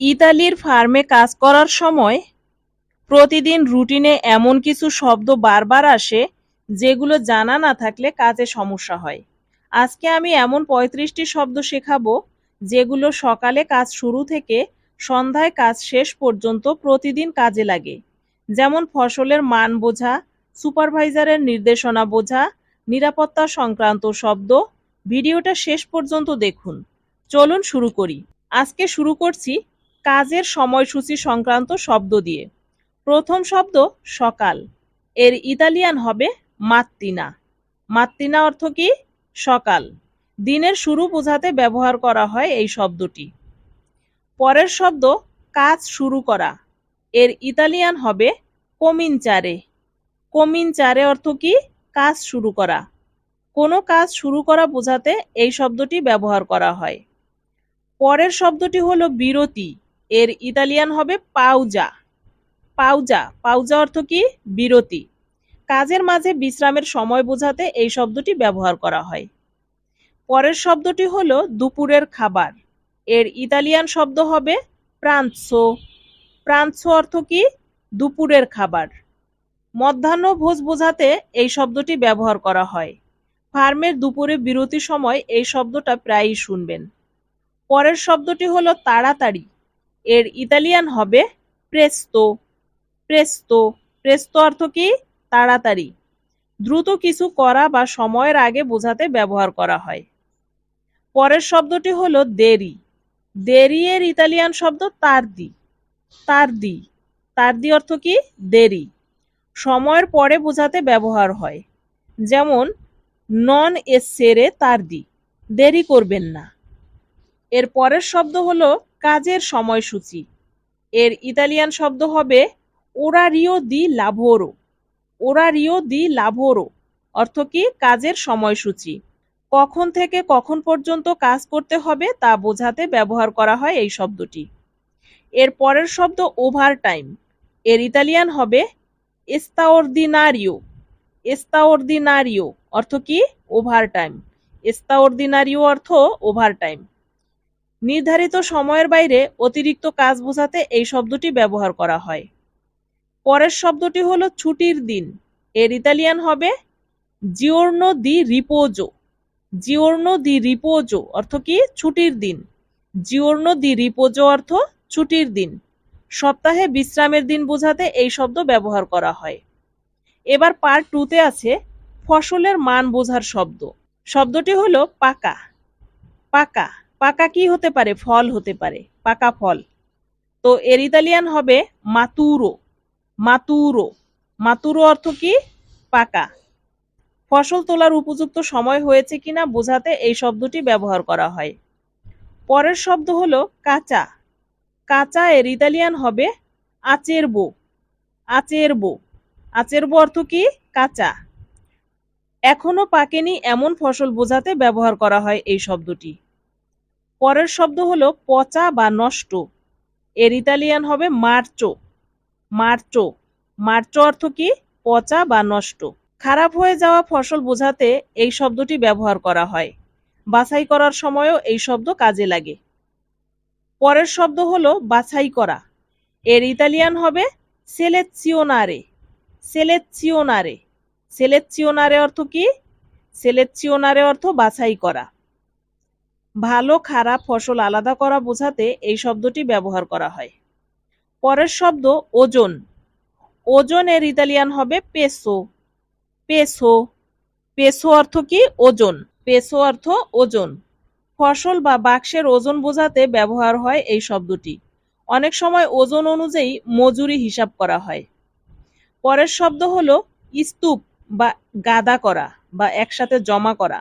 ইতালির ফার্মে কাজ করার সময় প্রতিদিন রুটিনে এমন কিছু শব্দ বারবার আসে যেগুলো জানা না থাকলে কাজে সমস্যা হয়। আজকে আমি এমন ৩৫টি শব্দ শেখাবো যেগুলো সকালে কাজ শুরু থেকে সন্ধ্যায় কাজ শেষ পর্যন্ত প্রতিদিন কাজে লাগে। যেমন ফসলের মান বোঝা, সুপারভাইজারের নির্দেশনা বোঝা, নিরাপত্তা সংক্রান্ত শব্দ। ভিডিওটা শেষ পর্যন্ত দেখুন। চলুন শুরু করি। আজকে শুরু করছি কাজের সময়সূচি সংক্রান্ত শব্দ দিয়ে। প্রথম শব্দ সকাল। এর ইতালিয়ান হবে মাত্তিনা। মাত্তিনা অর্থ কি? সকাল। দিনের শুরু বোঝাতে ব্যবহার করা হয় এই শব্দটি। পরের শব্দ কাজ শুরু করা। এর ইতালিয়ান হবে কোমিনচারে। কোমিনচারে অর্থ কি? কাজ শুরু করা। কোনো কাজ শুরু করা বোঝাতে এই শব্দটি ব্যবহার করা হয়। পরের শব্দটি হলো বিরতি। এর ইতালিয়ান হবে পাউজা। পাউজা। পাউজা অর্থ কি? বিরতি। কাজের মাঝে বিশ্রামের সময় বোঝাতে এই শব্দটি ব্যবহার করা হয়। পরের শব্দটি হলো দুপুরের খাবার। এর ইতালিয়ান শব্দ হবে প্রানসো। প্রানসো অর্থ কি? দুপুরের খাবার। মধ্যাহ্নভোজ বোঝাতে এই শব্দটি ব্যবহার করা হয়। ফার্মের দুপুরে বিরতির সময় এই শব্দটা প্রায়ই শুনবেন। পরের শব্দটি হলো তাড়াতাড়ি। এর ইতালিয়ান হবে প্রেস্তো। প্রেস্তো। প্রেস্তো অর্থ কি? তাড়াতাড়ি। দ্রুত কিছু করা বা সময়ের আগে বোঝাতে ব্যবহার করা হয়। পরের শব্দটি হলো দেরি। দেরি এর ইতালিয়ান শব্দ তার্দি। তার্দি। তার্দি অর্থ কি? দেরি। সময়ের পরে বোঝাতে ব্যবহার হয়। যেমন নন এসেরে তার্দি, দেরি করবেন না। এর পরের শব্দ হলো কাজের সময়সূচি। এর ইতালিয়ান শব্দ হবে ওরারিও দি লাভোরো। ওরারিও দি লাভোরো অর্থ কি? কাজের সময়সূচি। কখন থেকে কখন পর্যন্ত কাজ করতে হবে তা বোঝাতে ব্যবহার করা হয় এই শব্দটি। এর পরের শব্দ ওভারটাইম। এর ইতালিয়ান হবে এস্তাওরদিনারিও। এস্তাওরদিনারিও অর্থ কি? ওভারটাইম। এস্তাওরদিনারিও অর্থ ওভারটাইম। নির্ধারিত সময়ের বাইরে অতিরিক্ত কাজ বোঝাতে এই শব্দটি ব্যবহার করা হয়। পরের শব্দটি হলো ছুটির দিন। এর ইতালিয়ান হবে জিওর্নো দি রিপোজো। জিওর্নো দি রিপোজো অর্থ কি? ছুটির দিন। জিওর্নো দি রিপোজো অর্থ ছুটির দিন। সপ্তাহে বিশ্রামের দিন বোঝাতে এই শব্দ ব্যবহার করা হয়। এবার পার্ট 2-তে আছে ফসলের মান বোঝার শব্দ। শব্দটি হলো পাকা। পাকা। পাকা কি হতে পারে? ফল হতে পারে। পাকা ফল। তো এর ইতালিয়ান হবে মাতুরো। মাতুরো। মাতুরো অর্থ কি? পাকা। ফসল তোলার উপযুক্ত সময় হয়েছে কিনা বোঝাতে এই শব্দটি ব্যবহার করা হয়। পরের শব্দ হলো কাঁচা। কাঁচা এর ইতালিয়ান হবে আচেরবো। আচেরবো। আচেরবো অর্থ কি? কাঁচা। এখনো পাকেনি এমন ফসল বোঝাতে ব্যবহার করা হয় এই শব্দটি। পরের শব্দ হলো পচা বা নষ্ট। এর ইতালিয়ান হবে মার্চো। মার্চো। মার্চো অর্থ কি? পচা বা নষ্ট। খারাপ হয়ে যাওয়া ফসল বোঝাতে এই শব্দটি ব্যবহার করা হয়। বাছাই করার সময়ও এই শব্দ কাজে লাগে। পরের শব্দ হলো বাছাই করা। এর ইতালিয়ান হবে সেলেজিওনারে। সেলেজিওনারে। সেলেজিওনারে অর্থ কি? সেলেজিওনারে অর্থ বাছাই করা। ভালো খারাপ ফসল আলাদা করা বোঝাতে এই শব্দটি ব্যবহার করা হয়। পরের শব্দ ওজন। ওজন এর ইতালিয়ান হবে পেসো। পেসো। পেসো অর্থ কি? ওজন। পেসো অর্থ ওজন। ফসল বা বাক্সের ওজন বোঝাতে ব্যবহার হয় এই শব্দটি। অনেক সময় ওজন অনুযায়ী মজুরি হিসাব করা হয়। পরের শব্দ হলো স্তূপ বা গাদা করা বা একসাথে জমা করা।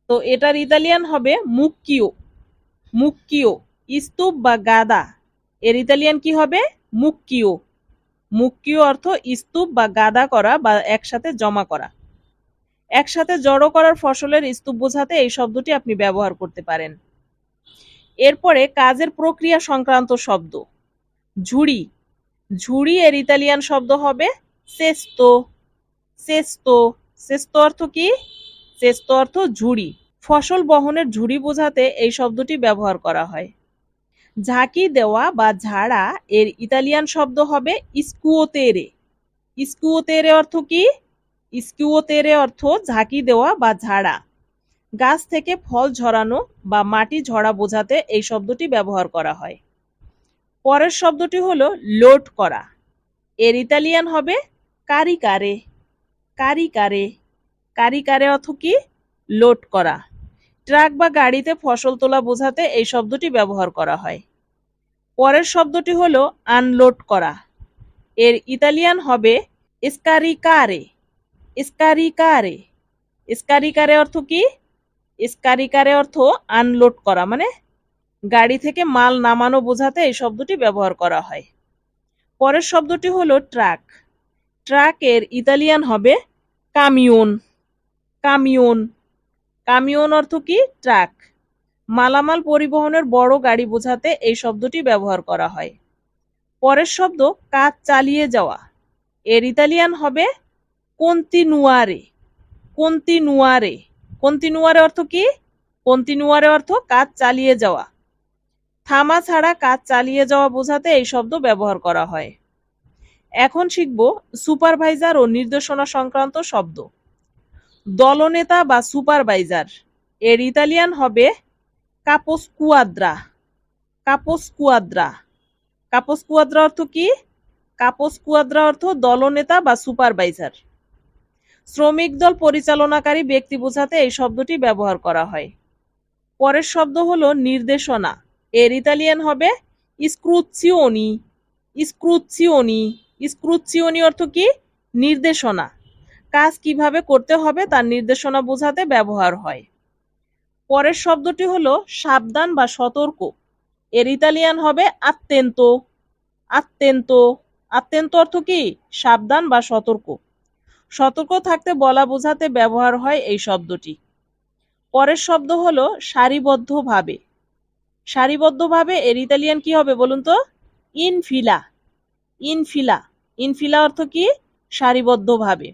তো এটার ইতালিয়ান হবে মুক্কিও। মুক্কিও। স্তূপ বা গাদা এর ইতালিয়ান কি হবে? মুক্কিও। মুক্কিও অর্থ স্তূপ বা গাদা করা বা একসাথে জমা করা। একসাথে জড়ো করার ফসলের স্তূপ বোঝাতে এই শব্দটি আপনি ব্যবহার করতে পারেন। এরপরে কাজের প্রক্রিয়া সংক্রান্ত শব্দ। ঝুড়ি। ঝুড়ি এর ইতালিয়ান শব্দ হবে সেস্তো। সেস্তো। সেস্তো অর্থ কি? সেস্তো অর্থ ঝুড়ি। ফসল বহনের ঝুড়ি বোঝাতে এই শব্দটি ব্যবহার করা হয়। ঝাঁকি দেওয়া বা ঝাড়া এর ইতালিয়ান শব্দ হবে স্কুয়োতেরে। স্কুয়োতেরে অর্থ কি? স্কুয়োতেরে অর্থ ঝাঁকি দেওয়া বা ঝাড়া। গাছ থেকে ফল ঝরানো বা মাটি ঝরা বোঝাতে এই শব্দটি ব্যবহার করা হয়। পরের শব্দটি হলো লোড করা। এর ইতালিয়ান হবে কারিকারে। কারিকারে। কারিকারে অর্থ কি? লোড করা। ট্রাক বা গাড়িতে ফসল তোলা বোঝাতে এই শব্দটি ব্যবহার করা হয়। পরের শব্দটি হলো আনলোড করা। এর ইতালিয়ান হবে স্কারিকারে। স্কারিকারে। স্কারিকারে অর্থ কি? স্কারিকারে অর্থ আনলোড করা, মানে গাড়ি থেকে মাল নামানো বোঝাতে এই শব্দটি ব্যবহার করা হয়। পরের শব্দটি হলো ট্রাক। ট্রাকের ইতালিয়ান হবে কামিওন। কামিওন। কামিওন অর্থ কি? ট্রাক। মালামাল পরিবহনের বড় গাড়ি বোঝাতে এই শব্দটি ব্যবহার করা হয়। পরের শব্দ কাজ চালিয়ে যাওয়া। এর ইতালিয়ান হবে কন্তিনুয়ারে। কন্তিনুয়ারে। কন্তিনুয়ারে অর্থ কি? কন্তিনুয়ারে অর্থ কাজ চালিয়ে যাওয়া। থামা ছাড়া কাজ চালিয়ে যাওয়া বোঝাতে এই শব্দ ব্যবহার করা হয়। এখন শিখব সুপারভাইজার ও নির্দেশনা সংক্রান্ত শব্দ। দলনেতা বা সুপারভাইজার এর ইতালিয়ান হবে কাপোস্কুয়াদ্রা। কাপোস্কুয়াদ্রা। কাপোস্কুয়াদ্রা অর্থ কি? কাপোস্কুয়াদ্রা অর্থ দলনেতা বা সুপারভাইজার। শ্রমিক দল পরিচালনাকারী ব্যক্তি বোঝাতে এই শব্দটি ব্যবহার করা হয়। পরের শব্দ হলো নির্দেশনা। এর ইতালিয়ান হবে স্ক্রুচিওনি। স্ক্রুচিওনি। স্ক্রুচিওনি অর্থ কি? নির্দেশনা। কাজ কিভাবে করতে হবে তার নির্দেশনা বোঝাতে ব্যবহার হয়। পরের শব্দটি হলো সাবধান বা সতর্ক। এর ইতালিয়ান হবে আত্তেন্ত। আত্তেন্ত। আত্তেন্ত অর্থ কি? সাবধান বা সতর্ক। সতর্ক থাকতে বলা বোঝাতে ব্যবহার হয় এই শব্দটি। পরের শব্দ হলো সারিবদ্ধভাবে। সারিবদ্ধভাবে এর ইতালিয়ান কি হবে বলুন তো? ইনফিলা। ইনফিলা। ইনফিলা অর্থ কি? সারিবদ্ধভাবে।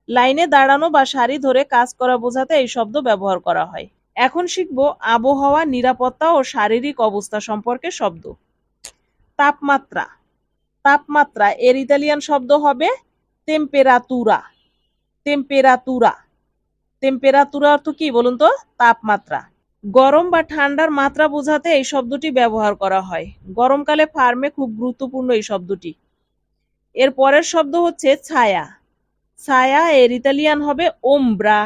লাইনে দাঁড়ানো বা সারি ধরে কাজ করা বোঝাতে এই শব্দ ব্যবহার করা হয়। এখন শিখব আবহাওয়া, নিরাপত্তা ও শারীরিক অবস্থা সম্পর্কে শব্দ। তাপমাত্রা। তাপমাত্রা এর ইতালিয়ান শব্দ হবে টেম্পেরাতুরা। টেম্পেরাতুরা। টেম্পেরাতুরা অর্থ কি বলুন তো? তাপমাত্রা। গরম বা ঠান্ডার মাত্রা বোঝাতে এই শব্দটি ব্যবহার করা হয়। গরমকালে ফার্মে খুব গুরুত্বপূর্ণ এই শব্দটি। এর পরের শব্দ হচ্ছে ছায়া। ছায়া এর ইতালিয়ান হবে ওমব্রা।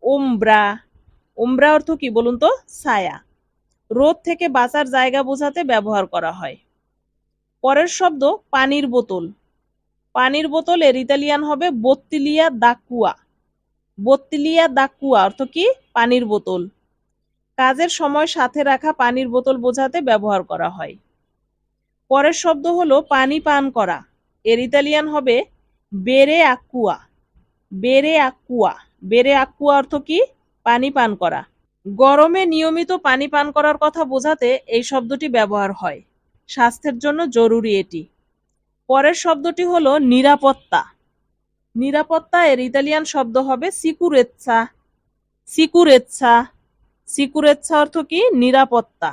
ওমব্রা। ওমব্রা অর্থ কি বলুন তো? ছায়া। রোদ থেকে বাঁচার জায়গা বোঝাতে ব্যবহার করা হয়। পরের শব্দ পানির বোতল। পানির বোতল এর ইতালিয়ান হবে বোত্তিলিয়া দাকুয়া। বোত্তিলিয়া দাকুয়া অর্থ কি? পানির বোতল। কাজের সময় সাথে রাখা পানির বোতল বোঝাতে ব্যবহার করা হয়। পরের শব্দ হলো পানি পান করা। এর ইতালিয়ান হবে বেরে আকুয়া। বেরে আকুয়া। বেরে আকুয়া অর্থ কি? পানি পান করা। গরমে নিয়মিত পানি পান করার কথা বোঝাতে এই শব্দটি ব্যবহার হয়। স্বাস্থ্যের জন্য জরুরি এটি। পরের শব্দটি হলো নিরাপত্তা। নিরাপত্তা এর ইতালিয়ান শব্দ হবে সিকুরেচ্ছা। সিকুরেচ্ছা। সিকুরেচ্ছা অর্থ কি? নিরাপত্তা।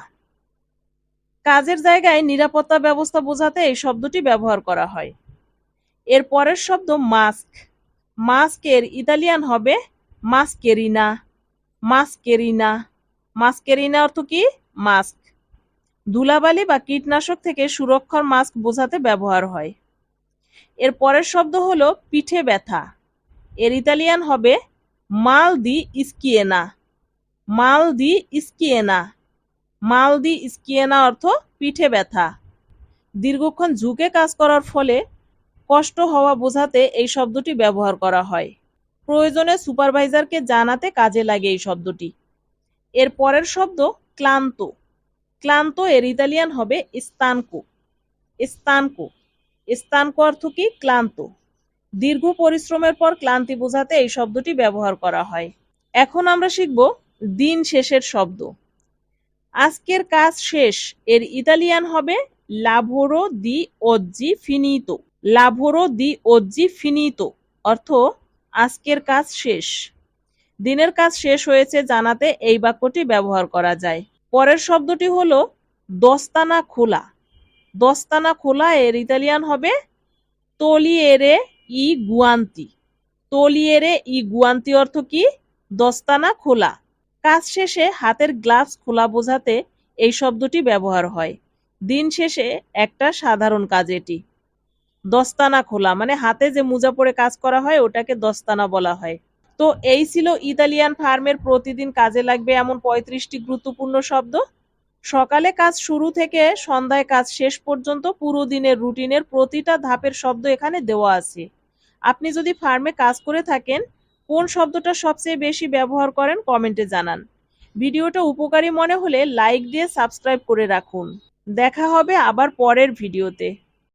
কাজের জায়গায় নিরাপত্তা ব্যবস্থা বোঝাতে এই শব্দটি ব্যবহার করা হয়। এর পরের শব্দ মাস্ক। মাস্ক এর ইতালিয়ান হবে মাস্কেরিনা। মাস্কেরিনা। মাস্কেরিনা অর্থ কি? মাস্ক। ধুলাবালি বা কীটনাশক থেকে সুরক্ষার মাস্ক বোঝাতে ব্যবহার হয়। এর পরের শব্দ হলো পিঠে ব্যথা। এর ইতালিয়ান হবে মাল দি ইস্কিয়েনা। মাল দি ইস্কিয়েনা। মাল দি ইস্কিয়েনা অর্থ পিঠে ব্যথা। দীর্ঘক্ষণ ঝুঁকে কাজ করার ফলে কষ্ট হওয়া বোঝাতে এই শব্দটি ব্যবহার করা হয়। প্রয়োজনে সুপারভাইজারকে জানাতে কাজে লাগে এই শব্দটি। এর পরের শব্দ ক্লান্ত। ক্লান্ত এর ইতালিয়ান হবে স্তানকো। স্তানকো। স্তানকো অর্থ কি? ক্লান্ত। দীর্ঘ পরিশ্রমের পর ক্লান্তি বোঝাতে এই শব্দটি ব্যবহার করা হয়। এখন আমরা শিখব দিন শেষের শব্দ। আজকের কাজ শেষ এর ইতালিয়ান হবে লাভোরো দি ওজ্জি ফিনিতো। লাভোরো দি ওজ্জি ফিনিতো অর্থ আজকের কাজ শেষ। দিনের কাজ শেষ হয়েছে জানাতে এই বাক্যটি ব্যবহার করা যায়। পরের শব্দটি হলো দস্তানা খোলা। দস্তানা খোলা এর ইতালিয়ান হবে তোলিয়েরে ই গুয়ান্তি। তোলিয়েরে ই গুয়ান্তি অর্থ কি? দস্তানা খোলা। কাজ শেষে হাতের গ্লাভস খোলা বোঝাতে এই শব্দটি ব্যবহার হয়। দিন শেষে একটা সাধারণ কাজ এটি। দস্তানা খোলা মানে হাতে যে মোজা পরে কাজ করা হয় ওটাকে দস্তানা বলা হয়। তো এই ছিল ইতালিয়ান ফার্মের প্রতিদিন কাজে লাগবে এমন ৩৫টি গুরুত্বপূর্ণ শব্দ। সকালে কাজ শুরু থেকে সন্ধ্যায় কাজ শেষ পর্যন্ত পুরো দিনের রুটিনের প্রতিটা ধাপের শব্দ এখানে দেওয়া আছে। আপনি যদি ফার্মে কাজ করে থাকেন, কোন শব্দটা সবচেয়ে বেশি ব্যবহার করেন কমেন্টে জানান। ভিডিওটা উপকারী মনে হলে লাইক দিয়ে সাবস্ক্রাইব করে রাখুন। দেখা হবে আবার পরের ভিডিওতে।